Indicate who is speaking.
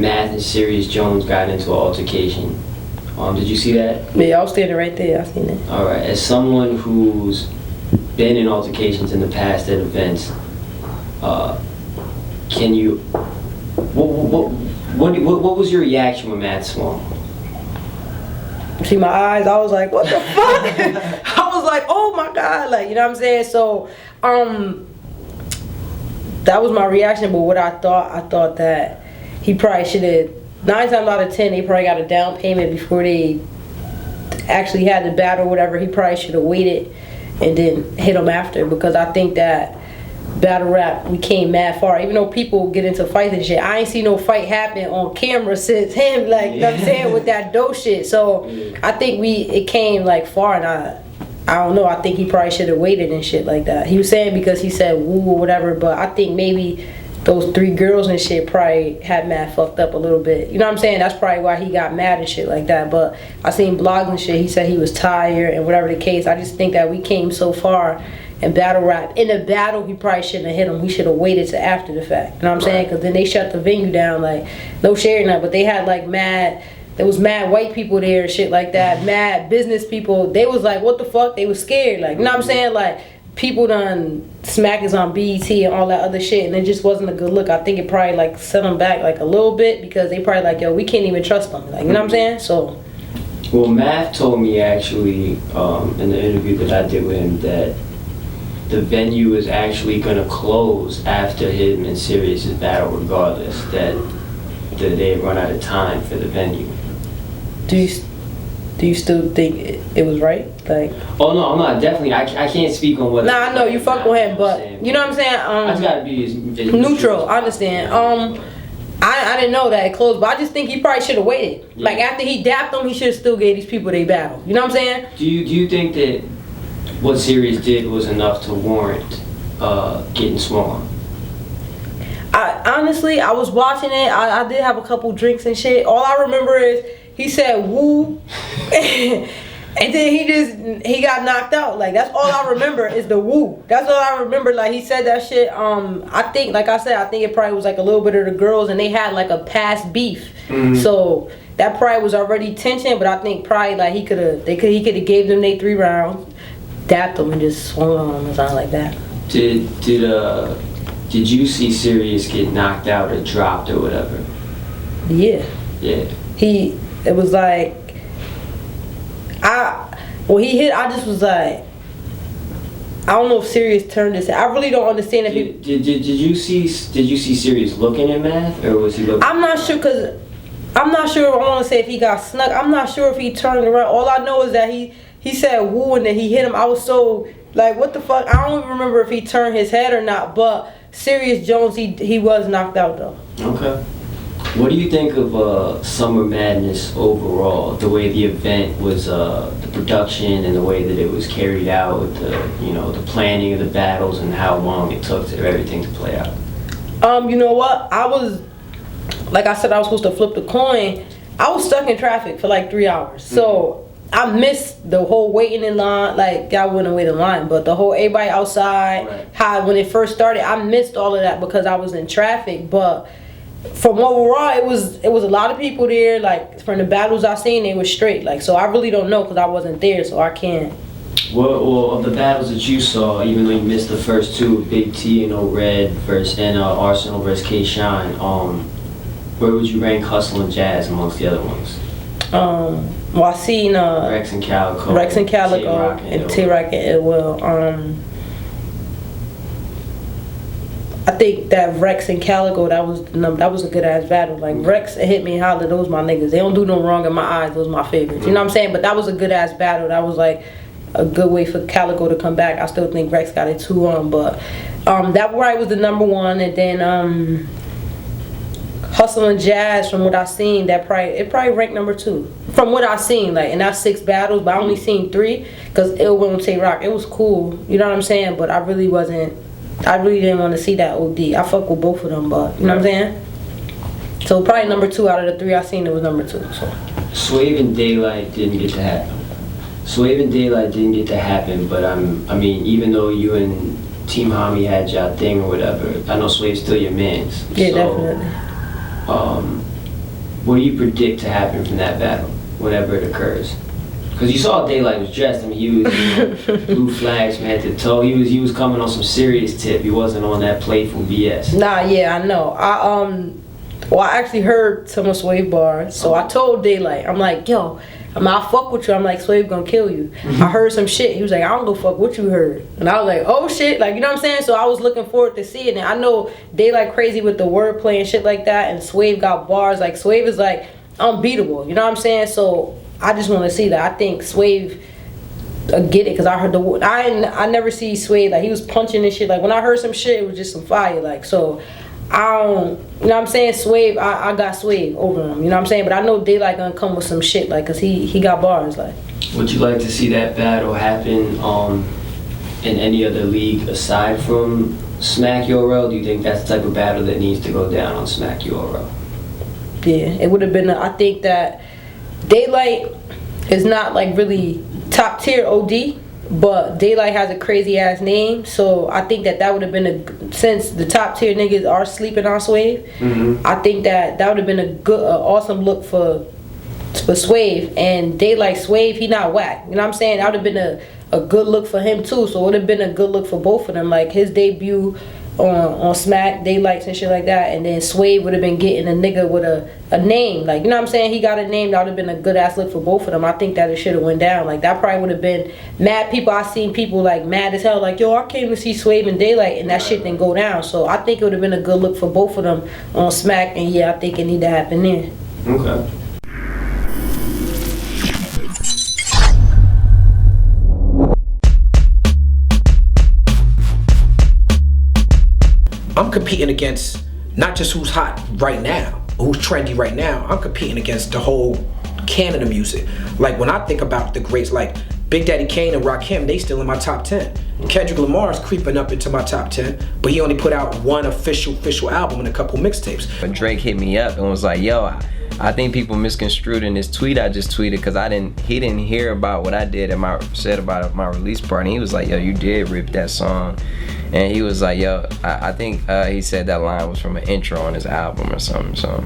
Speaker 1: Math and Serius Jones got into an altercation. Did you see that?
Speaker 2: Yeah, I was standing right there. I seen it.
Speaker 1: All right. As someone who's been in altercations in the past at events, can you? What was your reaction when Matt swung?
Speaker 2: See my eyes, I was like, what the fuck? I was like, oh my God, like, you know what I'm saying? So, that was my reaction, but what I thought that he probably should have, 9 times out of 10, they probably got a down payment before they actually had the battle or whatever. He probably should have waited and then hit him after, because I think that battle rap, we came mad far. Even though people get into fights and shit, I ain't seen no fight happen on camera since him, like, you know what I'm saying, with that dope shit. So I think it came like far, and I don't know, I think he probably should have waited and shit like that. He was saying because he said woo or whatever, but I think maybe those 3 girls and shit probably had Matt fucked up a little bit. You know what I'm saying? That's probably why he got mad and shit like that. But I seen blogs and shit, he said he was tired and whatever the case. I just think that we came so far in battle rap. In the battle, he probably shouldn't have hit him. He should have waited to after the fact. You know what I'm saying? Because then they shut the venue down, like, no sharing that. But they had like there was mad white people there and shit like that. Mad business people. They was like, what the fuck? They was scared. Like, you know what I'm saying? Like, people done smack us on BET and all that other shit, and it just wasn't a good look. I think it probably like set them back like a little bit, because they probably like, yo, we can't even trust them. Like, you know what I'm saying? So.
Speaker 1: Well, Math told me actually in the interview that I did with him that the venue is actually gonna close after him and Serius's battle, regardless. That they run out of time for the venue.
Speaker 2: Do you still think it was right? Like,
Speaker 1: oh no, I'm not, definitely. I can't speak on what.
Speaker 2: Nah, I know you fuck with him, but you know what I'm saying.
Speaker 1: I just gotta be as
Speaker 2: neutral. I understand. I didn't know that it closed, but I just think he probably should have waited. Yeah. Like, after he dapped them, he should have still gave these people their battle. You know what I'm saying?
Speaker 1: Do you think that what Serius did was enough to warrant getting swung?
Speaker 2: Honestly, I was watching it. I did have a couple drinks and shit. All I remember is he said woo, and then he got knocked out. Like, that's all I remember is the woo. That's all I remember. Like, he said that shit. I think, like I said, I think it probably was like a little bit of the girls, and they had like a past beef. So that probably was already tension. But I think probably like he could have gave them their 3 rounds, dapped them, and just swung on them or something like that.
Speaker 1: Did you see Serius get knocked out or dropped or whatever?
Speaker 2: Yeah.
Speaker 1: Yeah.
Speaker 2: It was like, when he hit, I just was like, I don't know if Serius turned his head. I really don't understand if he.
Speaker 1: Did you see Serius looking at Math, or was he looking?
Speaker 2: I'm not sure, cause I'm not sure. I want to say if he got snuck. I'm not sure if he turned around. All I know is that he said woo, and then he hit him. I was so like, what the fuck? I don't even remember if he turned his head or not. But Serius Jones, he was knocked out though.
Speaker 1: Okay. What do you think of Summer Madness overall? The way the event was, the production and the way that it was carried out, the planning of the battles and how long it took for everything to play out.
Speaker 2: You know what? Like I said, I was supposed to flip the coin. I was stuck in traffic for like 3 hours. So I missed the whole waiting in line. Like, I wouldn't wait in line, but the whole everybody outside, how when it first started, I missed all of that because I was in traffic. But from overall, it was a lot of people there. Like, from the battles I seen, they were straight. Like, so I really don't know because I wasn't there, so I can't.
Speaker 1: Well, of the battles that you saw, even though you missed the first 2, Big T and O-Red and Arsenal versus K-Shine, where would you rank Hustle and Jazz amongst the other ones?
Speaker 2: Well, I seen
Speaker 1: Rex and Calico
Speaker 2: and T-Rock and Ill Will. I think that Rex and Calico, that was a good ass battle. Like, Rex and Hit Me and Holler, those my niggas. They don't do no wrong in my eyes. Those my favorites. You know what I'm saying? But that was a good ass battle. That was like a good way for Calico to come back. I still think Rex got it 2 on, but that right was the number 1, and then Hustle and Jazz, from what I seen, it probably ranked number 2 from what I seen. Like, and that's 6 battles, but I only seen 3 because Ill Will and Tay-Rock. It was cool, you know what I'm saying? But I really didn't want to see that OD. I fuck with both of them, but you know what I'm saying? So probably number 2 out of the 3 I seen, it was number 2. So
Speaker 1: Swave and Daylyt didn't get to happen. But I mean, even though you and Team Hami had y'all thing or whatever, I know Swave's still your mans.
Speaker 2: Yeah, definitely.
Speaker 1: what do you predict to happen from that battle, whenever it occurs? Because you saw Daylyt was dressed. I mean, he was blue flags from head to toe. He was coming on some serious tip. He wasn't on that playful BS.
Speaker 2: Nah, yeah, I know. I actually heard some of Swave bars, so I told Daylyt, I'm like, yo, I'll fuck with you. I'm like, Swave gonna kill you. I heard some shit. He was like, I don't go fuck what you heard. And I was like, oh shit, like, you know what I'm saying? So I was looking forward to seeing it. I know Daylyt crazy with the wordplay and shit like that, and Swave got bars. Like, Swave is like unbeatable, you know what I'm saying? So I just want to see that. I think Swave get it, because I heard I never see Swave, like, he was punching and shit. Like, when I heard some shit, it was just some fire. Like, so I don't, you know what I'm saying? Swave, I got Swave over him, you know what I'm saying? But I know Daylyt gonna come with some shit, like, cause he got bars, like.
Speaker 1: Would you like to see that battle happen in any other league aside from Smack URL? Do you think that's the type of battle that needs to go down on Smack URL?
Speaker 2: Yeah, it would have been. I think that Daylyt is not like really top tier OD, but Daylyt has a crazy ass name, so I think that would have been since the top tier niggas are sleeping on Swave. I think that would have been a good, awesome look for Swave. And Daylyt Swave, he not whack. You know what I'm saying? That would have been a good look for him too. So it would have been a good look for both of them. Like his debut on Smack, Daylyts and shit like that, and then Swave would have been getting a nigga with a name, like, you know what I'm saying? He got a name. That would have been a good ass look for both of them. I think that it should have went down. Like, that probably would have been mad people. I seen people like mad as hell, like, yo, I came to see Swave and Daylyt, and that shit didn't go down. So I think it would have been a good look for both of them on Smack, and yeah, I think it need to happen there.
Speaker 1: Okay.
Speaker 3: I'm competing against not just who's hot right now, or who's trendy right now. I'm competing against the whole canon of music. Like, when I think about the greats like Big Daddy Kane and Rakim, they still in my top 10. Kendrick Lamar's creeping up into my top 10, but he only put out one official album and a couple mixtapes.
Speaker 4: When Drake hit me up and was like, yo, I think people misconstrued in this tweet I just tweeted, because he didn't hear about what I said about my release party. He was like, yo, you did rip that song. And he was like, yo, I think he said that line was from an intro on his album or something, so.